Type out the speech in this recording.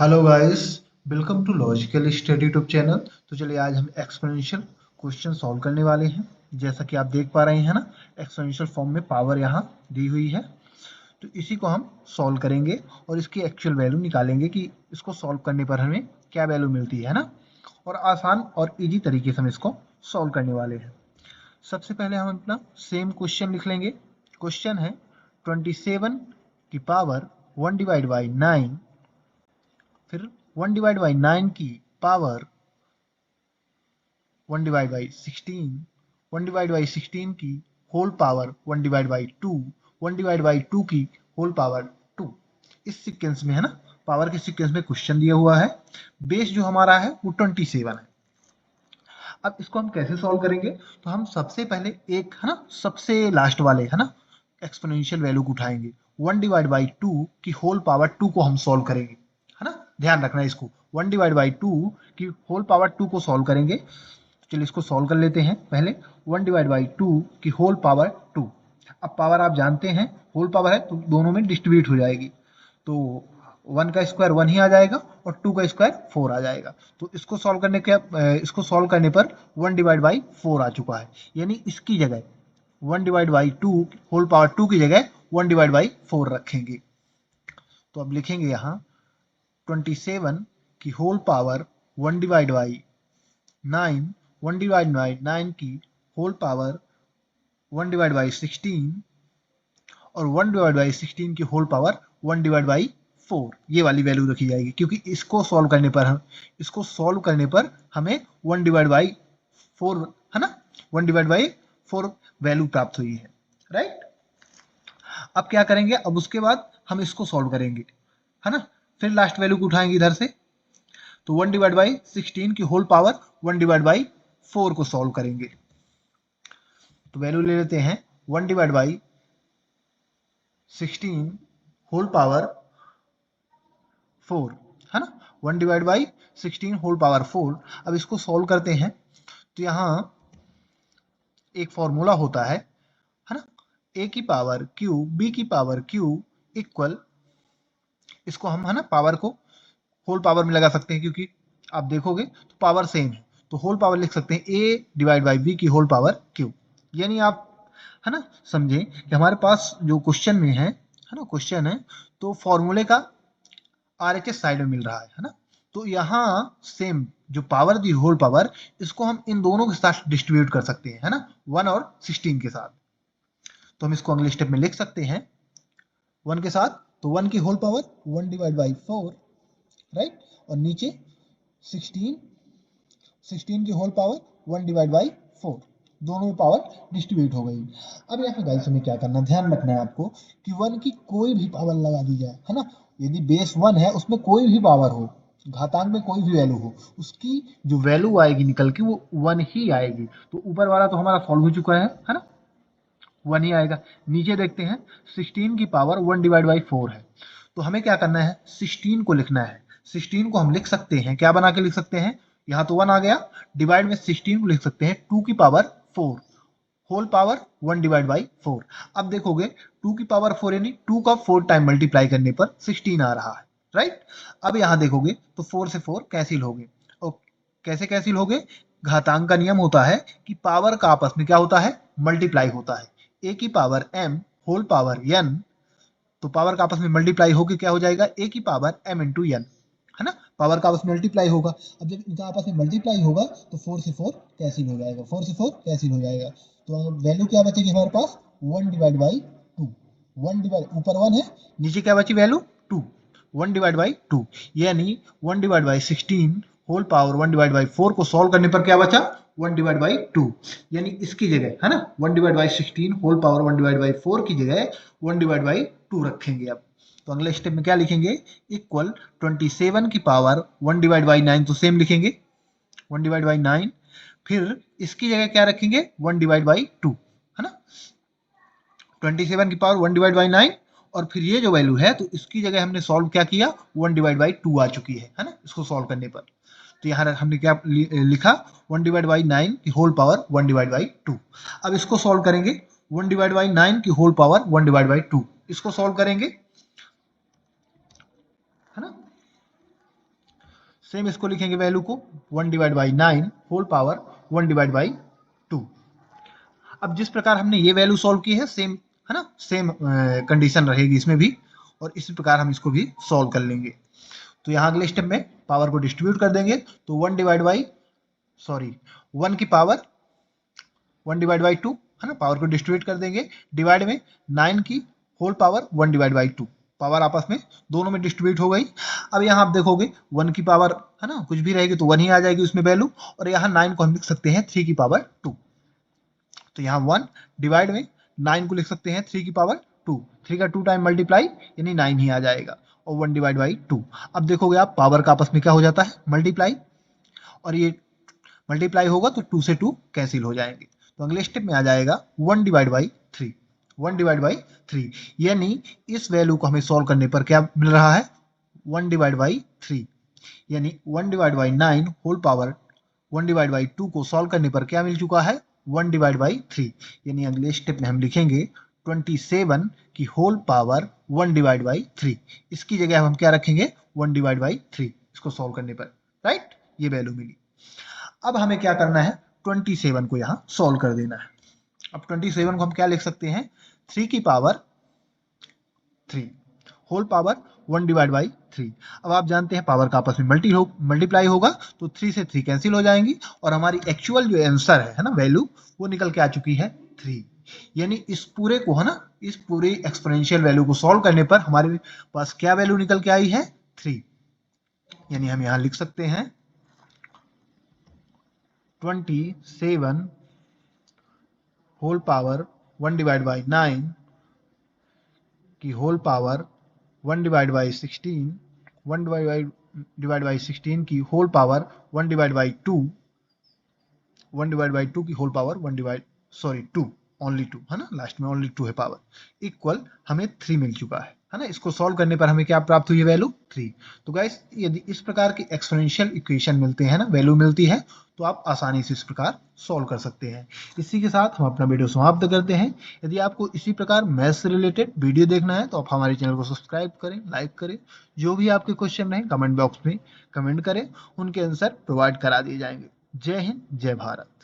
Hello guys, welcome to logical study YouTube channel. तो चलिए आज हम एक्सपोनेंशियल क्वेश्चन सॉल्व करने वाले हैं। जैसा कि आप देख पा रहे हैं ना, एक्सपोनेंशियल फॉर्म में पावर यहाँ दी हुई है। तो इसी को हम सॉल्व करेंगे और इसकी एक्चुअल वैल्यू निकालेंगे कि इसको सॉल्व करने पर हमें क्या वैल्यू मिलती है ना। और आसान और ईजी तरीके से हम इसको सॉल्व करने वाले हैं। सबसे पहले हम अपना सेम क्वेश्चन लिख लेंगे। क्वेश्चन है 27 की पावर 1 डिवाइड बाई 9, फिर 1 डिवाइड बाई 9 की power 1 divide by 16, 1 divide by 16 की whole power 1 divide by 2, 1 divide by 2 की होल पावर 2। इस सीक्वेंस में है ना, पावर के सीक्वेंस में क्वेश्चन दिया हुआ है। बेस जो हमारा है वो 27 है। अब इसको हम कैसे सॉल्व करेंगे? तो हम सबसे पहले एक है ना, सबसे लास्ट वाले है ना एक्सपोनेंशियल वैल्यू को उठाएंगे। 1 डिवाइड बाई 2 की होल पावर 2 को हम सॉल्व करेंगे, है ना। ध्यान रखना है इसको, 1 डिवाइड बाई 2 की होल पावर 2 को सॉल्व करेंगे। चलिए इसको सॉल्व कर लेते हैं। पहले 1 डिवाइड बाई 2 की होल पावर 2। अब पावर आप जानते हैं, होल पावर है तो दोनों में डिस्ट्रीब्यूट हो जाएगी। तो 1 का स्क्वायर 1 ही आ जाएगा और 2 का स्क्वायर 4 आ जाएगा। तो इसको सॉल्व करने पर 1 डिवाइड बाई 4 आ चुका है। यानी इसकी जगह 1 डिवाइड बाई 2 होल पावर 2 की जगह 1 डिवाइड बाई 4 रखेंगे। तो अब लिखेंगे यहाँ 27 की whole power 1 divide by 9, 1 divide by 9 की होल पावर 1 डिवाइड बाई 16 और 1 डिवाइड बाई 16 की होल पावर 1 डिवाइड बाई 4। ये वाली वैल्यू रखी जाएगी क्योंकि इसको सॉल्व करने पर हमें 1 डिवाइड बाई 4 है ना, 1 डिवाइड बाई 4 वैल्यू प्राप्त हुई है, राइट। अब क्या करेंगे? अब उसके बाद हम इसको सॉल्व करेंगे, है ना। फिर लास्ट वैल्यू को उठाएंगे इधर से। तो 1 डिवाइड बाई 16 की होल पावर 1 डिवाइड बाई 4 को सॉल्व करेंगे। तो वैल्यू ले लेते हैं 1 डिवाइड बाई 16 होल पावर 4, है ना। 1 डिवाइड बाई 16 होल पावर 4। अब इसको सॉल्व करते हैं तो यहाँ एक फॉर्मूला होता है ना, a की पावर q b की पावर q इक्वल, इसको हम है ना पावर को होल पावर में लगा सकते हैं क्योंकि आप देखोगे तो पावर सेम है। तो होल पावर लिख सकते हैं a डिवाइड बाई b की होल पावर q। यानी आप है ना समझें कि हमारे पास जो क्वेश्चन में है ना, क्वेश्चन है तो फॉर्मूले का RHS साइड में मिल रहा है ना। तो यहाँ सेम जो पावर दी होल पावर, इसको हम इन दोनों के साथ डिस्ट्रीब्यूट कर सकते हैं, है ना, 1 और 16 के साथ। तो हम इसको अगले स्टेप में लिख सकते हैं 1 के साथ। तो 1 की whole power 1 divide by 4, right. और नीचे 16 की होल पावर 1 डिवाइड बाई 4, दोनों में पावर डिस्ट्रीब्यूट हो गई। अब यहाँ गाइस हमें क्या करना, ध्यान रखना है आपको कि 1 की कोई भी पावर लगा दी जाए, है ना। यदि बेस 1 है उसमें कोई भी पावर हो, घातांक में कोई भी वैल्यू हो, उसकी जो वैल्यू आएगी निकल के वो 1 ही आएगी। तो ऊपर वाला तो हमारा सॉल्व हो चुका है ना, 1 ही आएगा। नीचे देखते हैं 16 की पावर 1 डिवाइड बाई 4 है। तो हमें क्या करना है, 16 को लिखना है। 16 को हम लिख सकते हैं, क्या बना के लिख सकते हैं, यहाँ तो 1 आ गया, डिवाइड में 16 को लिख सकते हैं 2 की power 4 whole power 1 divide by 4। अब देखोगे 2 की पावर 4 यानी 2 का 4 टाइम मल्टीप्लाई करने पर 16 आ रहा है, राइट। अब यहाँ देखोगे तो 4 से 4 कैंसिल हो गए। और कैसे कैंसिल हो गए? घातांक का नियम होता है कि पावर का आपस में क्या होता है, मल्टीप्लाई होता है। a की power m whole power n, तो पावर का आपस में मल्टीप्लाई होकर क्या हो जाएगा, a की पावर m इंटू n, है ना। पावर का आपस में मल्टीप्लाई होगा। अब जब इनका आपस में मल्टीप्लाई होगा तो 4 से 4 कैंसिल हो जाएगा, 4 से 4 कैंसिल हो जाएगा। तो वैल्यू क्या बचेगी हमारे पास, 1 डिवाइड बाई 2। 1 डिवाइड, ऊपर 1 है, नीचे क्या बची वैल्यू 2, 1 डिवाइड बाई 2। यानी 1 divide by 16 whole power 1 divide by 4 को सॉल्व करने पर क्या बचा, 1 डिवाइड बाई 2। यानी इसकी जगह है ना 1 divide by 16 whole power 1 divide by 4 की जगह 1 डिवाइड बाई 2 रखेंगे। अब तो अगले स्टेप में क्या लिखेंगे, इक्वल 27 की पावर 1 डिवाइड बाई 9, तो सेम लिखेंगे 1 डिवाइड बाई 9। फिर इसकी जगह क्या रखेंगे, 1 डिवाइड बाई 2, है ना। 27 की पावर 1 डिवाइड बाई 9 और फिर ये जो वैल्यू है तो इसकी जगह हमने सॉल्व क्या किया, 1 डिवाइड बाई 2 आ चुकी है ना, इसको सॉल्व करने पर। तो यहाँ हमने क्या लिखा, 1 डिवाइड बाई 9 की होल पावर 1 डिवाइड बाई 2। अब इसको सॉल्व करेंगे, 1 डिवाइड बाई 9 की होल पावर 1 डिवाइड बाई 2, इसको सॉल्व करेंगे, है ना। सेम इसको लिखेंगे वैल्यू को 1 divide by 9 whole power 1 divide by 2। अब जिस प्रकार हमने ये वैल्यू सॉल्व की है सेम है ना, सेम कंडीशन रहेगी इसमें भी, और इसी प्रकार हम इसको भी सॉल्व कर लेंगे। तो यहाँ अगले स्टेप में पावर को डिस्ट्रीब्यूट कर देंगे, तो 1 डिवाइड बाई 1 की पावर 1 डिवाइड बाई 2 है ना, पावर को डिस्ट्रीब्यूट कर देंगे, डिवाइड में 9 की whole power 1 divide by 2, power आपस में दोनों में डिस्ट्रीब्यूट हो गई। अब यहाँ आप देखोगे 1 की पावर है ना कुछ भी रहेगी तो 1 ही आ जाएगी उसमें वैल्यू, और यहाँ 9 को हम लिख सकते हैं 3 की पावर 2, तो यहाँ 1 डिवाइड में 9 को लिख सकते हैं 3 की पावर 2, 3 का 2 टाइम मल्टीप्लाई यानी 9 ही आ जाएगा, और 1 डिवाइड बाई 2। अब देखोगे आप पावर का आपस में क्या हो जाता है, मल्टीप्लाई, और ये मल्टीप्लाई होगा तो 2 से 2 कैंसिल हो जाएंगे, तो अगले स्टेप में आ जाएगा 1 डिवाइड बाई 3, 1 डिवाइड बाई 3, यानी इस वैल्यू को हमें सॉल्व करने पर क्या मिल रहा है 1 डिवाइड बाई 3, यानी 1 divide by 9 whole power 1 divide by 2 को सॉल्व करने पर क्या मिल चुका है 1 डिवाइड बाई 3, यानी अगले स्टेप में हम लिखेंगे 27 की होल पावर 1 डिवाइड बाई 3, इसकी जगह हम क्या रखेंगे 1 डिवाइड बाई 3, इसको सॉल्व करने पर राइट ये वैल्यू मिली। अब हमें क्या करना है 27 को यहाँ सॉल्व कर देना है। अब 27 को हम क्या लिख सकते हैं 3 की power 3 whole power 1 divide by 3। अब आप जानते हैं पावर का आपस में मल्टीप्लाई होगा तो 3 से 3 कैंसिल हो जाएंगी, और हमारी एक्चुअल जो आंसर है ना वैल्यू वो निकल के आ चुकी है 3, यानी इस पूरे को है ना इस पूरे एक्सपोनेंशियल वैल्यू को सॉल्व करने पर हमारे पास क्या वैल्यू निकल के आई है 3, यानी हम यहाँ लिख सकते हैं 27 होल पावर 1 डिवाइड बाई 9 की whole power 1 divide by 16, 1 divide by 16 की whole power 1 divide by 2, 1 divide by 2 की होल पावर 2 ओनली 2 है ना, लास्ट में ओनली 2 है पावर, इक्वल हमें 3 मिल चुका है ना। इसको सॉल्व करने पर हमें क्या प्राप्त हुई है वैल्यू 3। तो गाइस यदि इस प्रकार की एक्सपोनेंशियल इक्वेशन मिलते हैं ना वैल्यू मिलती है तो आप आसानी से इस प्रकार सॉल्व कर सकते हैं। इसी के साथ हम अपना वीडियो समाप्त करते हैं। यदि आपको इसी प्रकार मैथ से रिलेटेड वीडियो देखना है तो आप हमारे चैनल को सब्सक्राइब करें, लाइक करें, जो भी आपके क्वेश्चन रहें कमेंट बॉक्स में कमेंट करें, उनके आंसर प्रोवाइड करा दिए जाएंगे। जय हिंद, जय भारत।